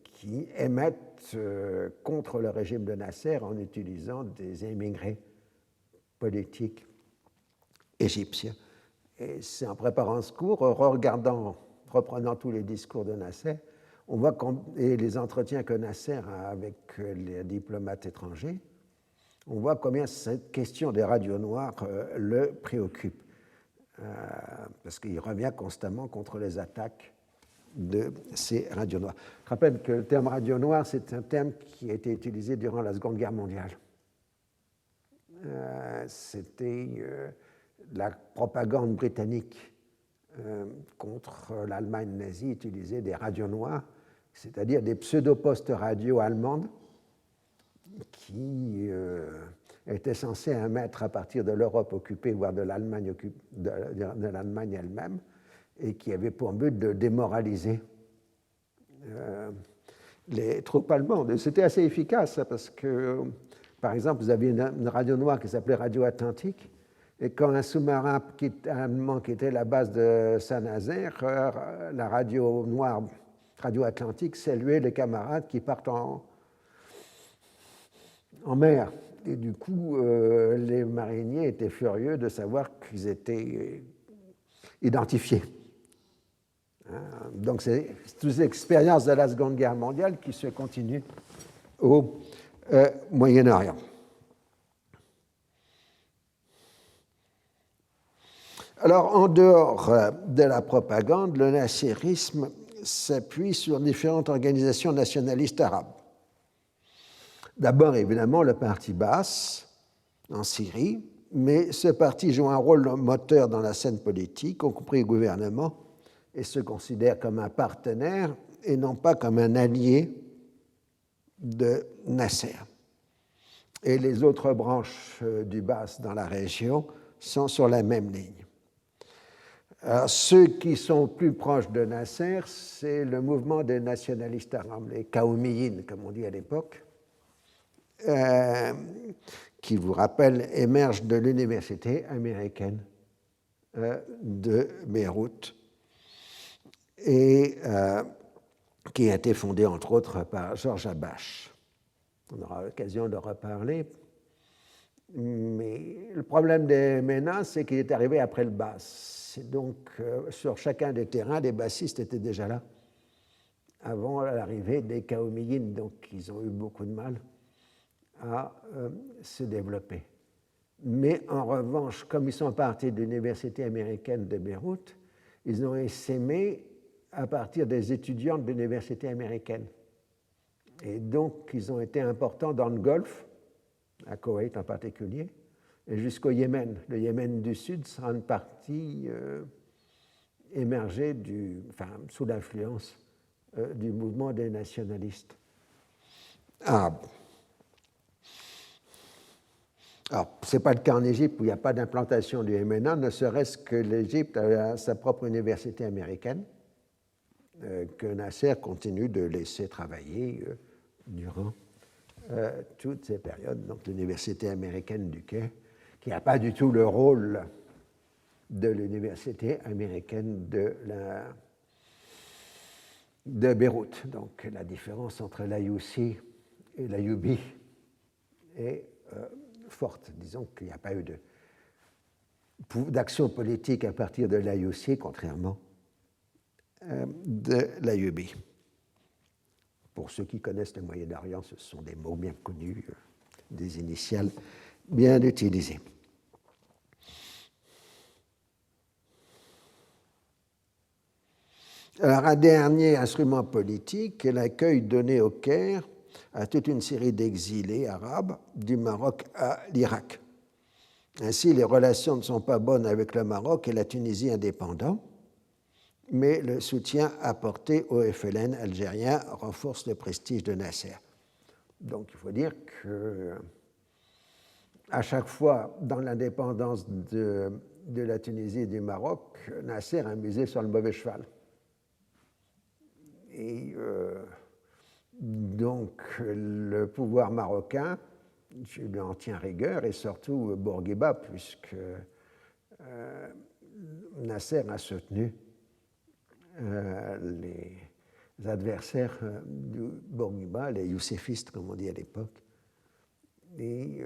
qui émettent contre le régime de Nasser en utilisant des émigrés politiques égyptiens. Et c'est en préparant ce cours, reprenant tous les discours de Nasser, on voit et les entretiens que Nasser a avec les diplomates étrangers, on voit combien cette question des radios noires le préoccupe, parce qu'il revient constamment contre les attaques de ces radios noires. Je rappelle que le terme radio noire, c'est un terme qui a été utilisé durant la Seconde Guerre mondiale. C'était la propagande britannique contre l'Allemagne nazie utilisait des radios noires, c'est-à-dire des pseudo-postes radio allemandes qui étaient censés émettre à partir de l'Europe occupée, voire de l'Allemagne elle-même, et qui avaient pour but de démoraliser les troupes allemandes. Et c'était assez efficace, parce que, par exemple, vous aviez une radio noire qui s'appelait Radio Atlantique, et quand un sous-marin allemand quittait la base de Saint-Nazaire, la radio noire, Radio Atlantique, saluait les camarades qui partent en mer. Et du coup, les mariniers étaient furieux de savoir qu'ils étaient identifiés. Donc, c'est toutes ces expériences de la Seconde Guerre mondiale qui se continuent au Moyen-Orient. Alors, en dehors de la propagande, le nasserisme s'appuie sur différentes organisations nationalistes arabes. D'abord, évidemment, le parti Baas en Syrie, mais ce parti joue un rôle moteur dans la scène politique, y compris au gouvernement, et se considère comme un partenaire et non pas comme un allié de Nasser. Et les autres branches du Baas dans la région sont sur la même ligne. Alors, ceux qui sont plus proches de Nasser, c'est le mouvement des nationalistes arabes, les Qaoumiyin, comme on dit à l'époque, qui, vous rappelle, émerge de l'université américaine de Beyrouth et qui a été fondée, entre autres, par Georges Habash. On aura l'occasion de reparler. Mais le problème des MENA, c'est qu'il est arrivé après le Baas. Donc, sur chacun des terrains, les bassistes étaient déjà là avant l'arrivée des Qaoumiyin, donc ils ont eu beaucoup de mal à se développer. Mais en revanche, comme ils sont partis de l'université américaine de Beyrouth, ils ont essaimé à partir des étudiants de l'université américaine. Et donc, ils ont été importants dans le Golfe, à Koweït en particulier, et jusqu'au Yémen. Le Yémen du Sud sera une partie émergée sous l'influence du mouvement des nationalistes arabes. Alors, ce n'est pas le cas en Égypte où il n'y a pas d'implantation du MNA, ne serait-ce que l'Égypte a sa propre université américaine, que Nasser continue de laisser travailler durant toutes ces périodes. Donc, l'université américaine du Caire, qui n'a pas du tout le rôle de l'université américaine de de Beyrouth. Donc la différence entre l'IUC et l'IUB est forte. Disons qu'il n'y a pas eu d'action politique à partir de l'IUC, contrairement de l'IUB. Pour ceux qui connaissent le Moyen-Orient, ce sont des mots bien connus, des initiales bien utilisées. Alors, un dernier instrument politique est l'accueil donné au Caire à toute une série d'exilés arabes du Maroc à l'Irak. Ainsi, les relations ne sont pas bonnes avec le Maroc et la Tunisie indépendants, mais le soutien apporté au FLN algérien renforce le prestige de Nasser. Donc il faut dire qu'à chaque fois, dans l'indépendance de la Tunisie et du Maroc, Nasser a misé sur le mauvais cheval. Et donc le pouvoir marocain lui en tient rigueur, et surtout Bourguiba, puisque Nasser a soutenu les adversaires du Bourguiba, les youssefistes, comme on dit à l'époque. Et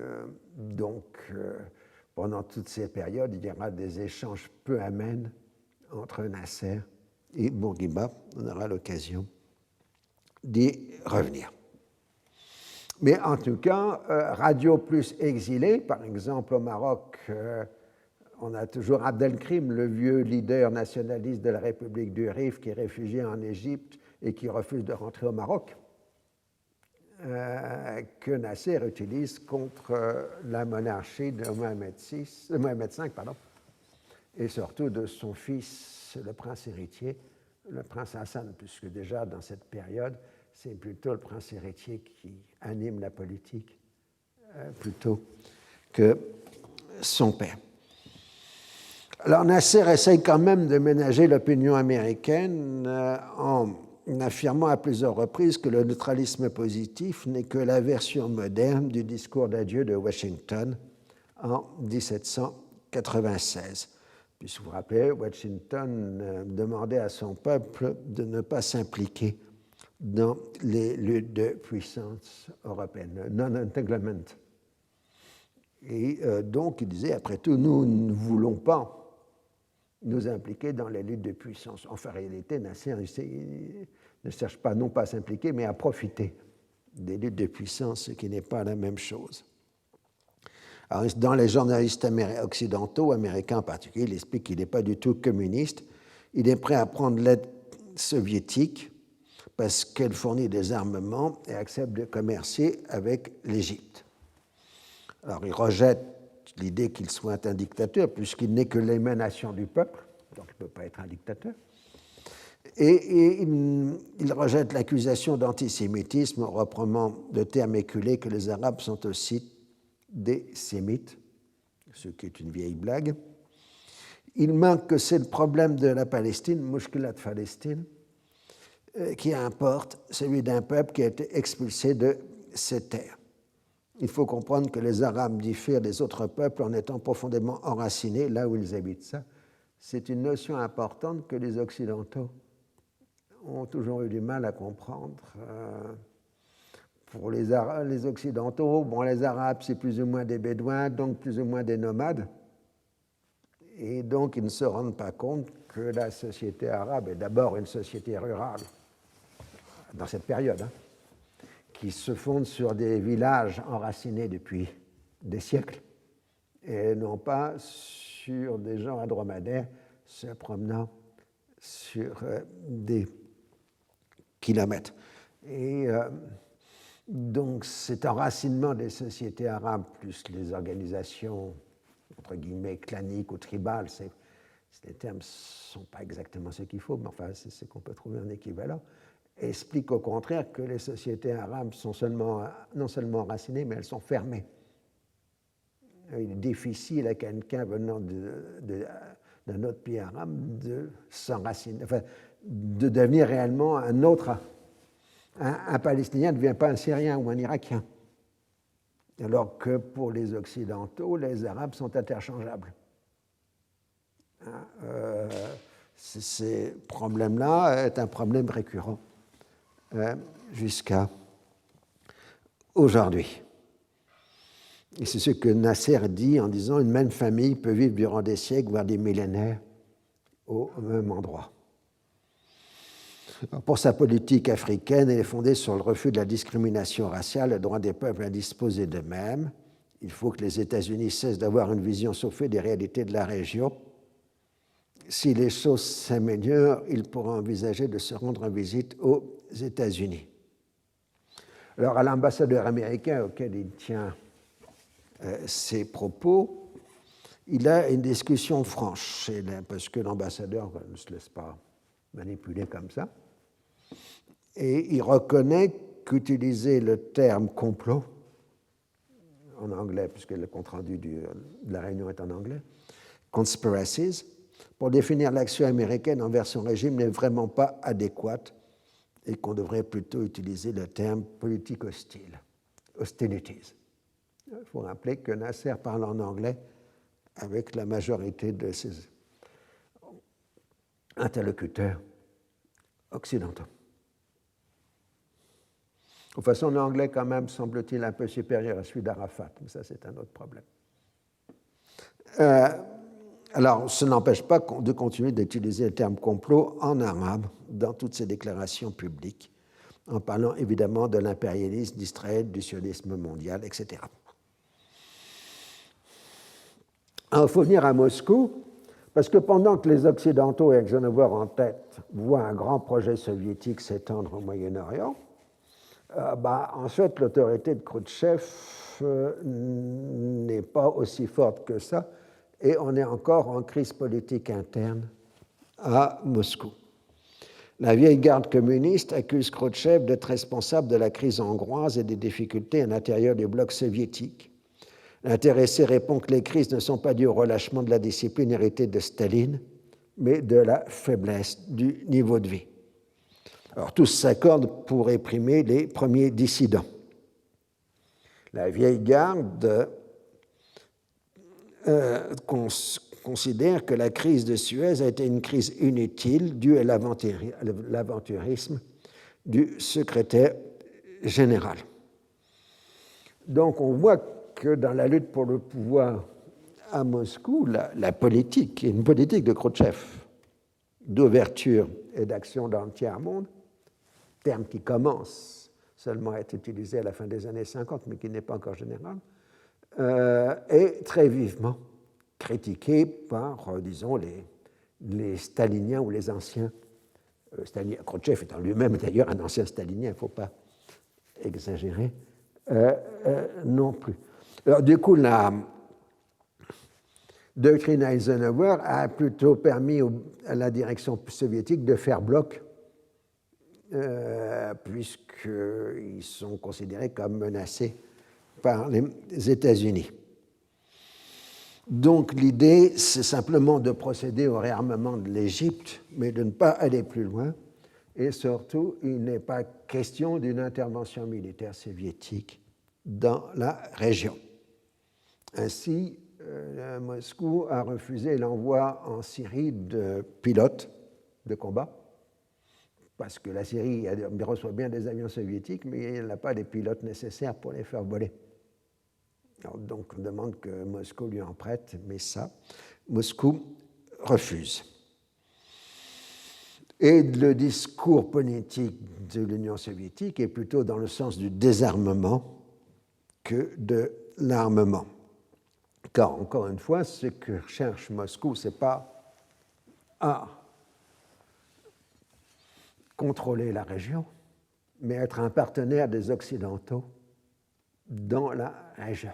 donc, pendant toute ces périodes, il y aura des échanges peu amènes entre Nasser et Bourguiba. On aura l'occasion d'y revenir. Mais en tout cas, radio plus exilé, par exemple au Maroc, on a toujours Abdelkrim, le vieux leader nationaliste de la République du Rif, qui est réfugié en Égypte et qui refuse de rentrer au Maroc, que Nasser utilise contre la monarchie de Mohamed V, et surtout de son fils, le prince héritier, le prince Hassan, puisque déjà dans cette période, c'est plutôt le prince héritier qui anime la politique plutôt que son père. Alors Nasser essaye quand même de ménager l'opinion américaine en affirmant à plusieurs reprises que le neutralisme positif n'est que la version moderne du discours d'adieu de Washington en 1796. Puisque vous vous rappelez, Washington demandait à son peuple de ne pas s'impliquer dans les luttes de puissance européenne, non-entanglement. Et donc il disait, après tout, nous ne voulons pas nous impliquer dans les luttes de puissance. En réalité, Nasser ne cherche pas non pas à s'impliquer, mais à profiter des luttes de puissance, ce qui n'est pas la même chose. Alors, dans les journalistes occidentaux, américains en particulier, il explique qu'il n'est pas du tout communiste. Il est prêt à prendre l'aide soviétique parce qu'elle fournit des armements et accepte de commercer avec l'Égypte. Alors, il rejette l'idée qu'il soit un dictateur, puisqu'il n'est que l'émanation du peuple, donc il ne peut pas être un dictateur. Et il rejette l'accusation d'antisémitisme en reprenant le terme éculé que les Arabes sont aussi des sémites, ce qui est une vieille blague. Il manque que c'est le problème de la Palestine, Mushkilat Palestine, qui importe, celui d'un peuple qui a été expulsé de ses terres. Il faut comprendre que les Arabes diffèrent des autres peuples en étant profondément enracinés là où ils habitent. Ça, c'est une notion importante que les Occidentaux ont toujours eu du mal à comprendre. Pour les Occidentaux, bon, les Arabes, c'est plus ou moins des Bédouins, donc plus ou moins des nomades. Et donc, ils ne se rendent pas compte que la société arabe est d'abord une société rurale, dans cette période, qui se fonde sur des villages enracinés depuis des siècles, et non pas sur des gens à dromadaire se promenant sur des kilomètres. Et donc cet enracinement des sociétés arabes, plus les organisations, entre guillemets, claniques ou tribales, les termes ne sont pas exactement ce qu'il faut, mais enfin, c'est ce qu'on peut trouver en équivalent, explique au contraire que les sociétés arabes sont non seulement enracinées, mais elles sont fermées. Il est difficile à quelqu'un venant d'un autre pays arabe de s'enraciner, enfin, de devenir réellement un autre. Un Palestinien ne devient pas un Syrien ou un Irakien. Alors que pour les Occidentaux, les Arabes sont interchangeables. Ce problème-là est un problème récurrent jusqu'à aujourd'hui. Et c'est ce que Nasser dit en disant une même famille peut vivre durant des siècles, voire des millénaires, au même endroit. Pour sa politique africaine, elle est fondée sur le refus de la discrimination raciale, le droit des peuples à disposer d'eux-mêmes. Il faut que les États-Unis cessent d'avoir une vision sauffée des réalités de la région. Si les choses s'améliorent, ils pourront envisager de se rendre en visite aux États-Unis. Alors, à l'ambassadeur américain auquel il tient ses propos, il a une discussion franche, parce que l'ambassadeur ne se laisse pas manipuler comme ça. Et il reconnaît qu'utiliser le terme complot, en anglais, puisque le compte-rendu de la réunion est en anglais, conspiracies, pour définir l'action américaine envers son régime n'est vraiment pas adéquate et qu'on devrait plutôt utiliser le terme politique hostile, hostilities. Il faut rappeler que Nasser parle en anglais avec la majorité de ses interlocuteurs occidentaux. De toute façon, l'anglais, quand même, semble-t-il un peu supérieur à celui d'Arafat, mais ça, c'est un autre problème. Alors, ce n'empêche pas de continuer d'utiliser le terme complot en arabe dans toutes ses déclarations publiques, en parlant évidemment de l'impérialisme d'Israël, du sionisme mondial, etc. Alors, il faut venir à Moscou, parce que pendant que les Occidentaux, avec Eisenhower en tête, voient un grand projet soviétique s'étendre au Moyen-Orient, ensuite, l'autorité de Khrouchtchev n'est pas aussi forte que ça, et on est encore en crise politique interne à Moscou. La vieille garde communiste accuse Khrouchtchev d'être responsable de la crise hongroise et des difficultés à l'intérieur du bloc soviétique. L'intéressé répond que les crises ne sont pas dues au relâchement de la discipline héritée de Staline, mais de la faiblesse du niveau de vie. Alors, tous s'accordent pour réprimer les premiers dissidents. La vieille garde considère que la crise de Suez a été une crise inutile due à l'aventurisme du secrétaire général. Donc, on voit que dans la lutte pour le pouvoir à Moscou, la politique, une politique de Khrouchtchev d'ouverture et d'action dans le tiers-monde, terme qui commence seulement à être utilisé à la fin des années 50, mais qui n'est pas encore général, est très vivement critiqué par, disons, les staliniens ou les anciens staliniens. Khrouchtchev étant lui-même d'ailleurs un ancien stalinien, il ne faut pas exagérer non plus. Alors, du coup, la doctrine Eisenhower a plutôt permis à la direction soviétique de faire bloc puisqu'ils sont considérés comme menacés par les États-Unis. Donc l'idée, c'est simplement de procéder au réarmement de l'Égypte, mais de ne pas aller plus loin. Et surtout, il n'est pas question d'une intervention militaire soviétique dans la région. Ainsi, Moscou a refusé l'envoi en Syrie de pilotes de combat, parce que la Syrie reçoit bien des avions soviétiques, mais elle n'a pas les pilotes nécessaires pour les faire voler. Alors, donc on demande que Moscou lui en prête, mais ça, Moscou refuse. Et le discours politique de l'Union soviétique est plutôt dans le sens du désarmement que de l'armement. Car, encore une fois, ce que cherche Moscou, ce n'est pas à contrôler la région, mais être un partenaire des Occidentaux dans la région.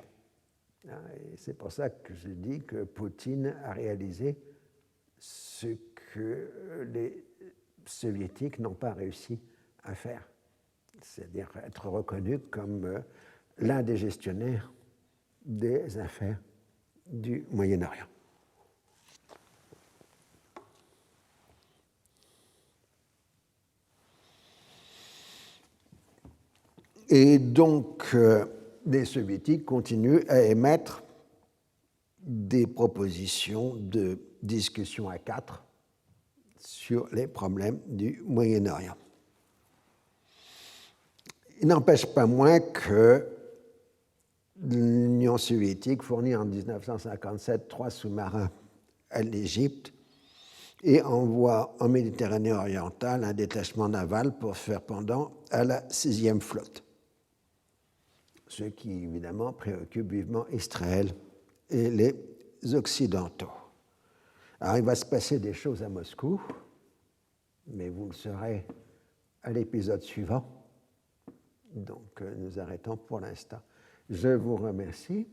Et c'est pour ça que je dis que Poutine a réalisé ce que les Soviétiques n'ont pas réussi à faire, c'est-à-dire être reconnu comme l'un des gestionnaires des affaires du Moyen-Orient. Et donc, les Soviétiques continuent à émettre des propositions de discussion à quatre sur les problèmes du Moyen-Orient. Il n'empêche pas moins que l'Union soviétique fournit en 1957 3 sous-marins à l'Égypte et envoie en Méditerranée orientale un détachement naval pour faire pendant à la 6e flotte. Ce qui, évidemment, préoccupe vivement Israël et les Occidentaux. Alors, il va se passer des choses à Moscou, mais vous le saurez à l'épisode suivant. Donc, nous arrêtons pour l'instant. Je vous remercie.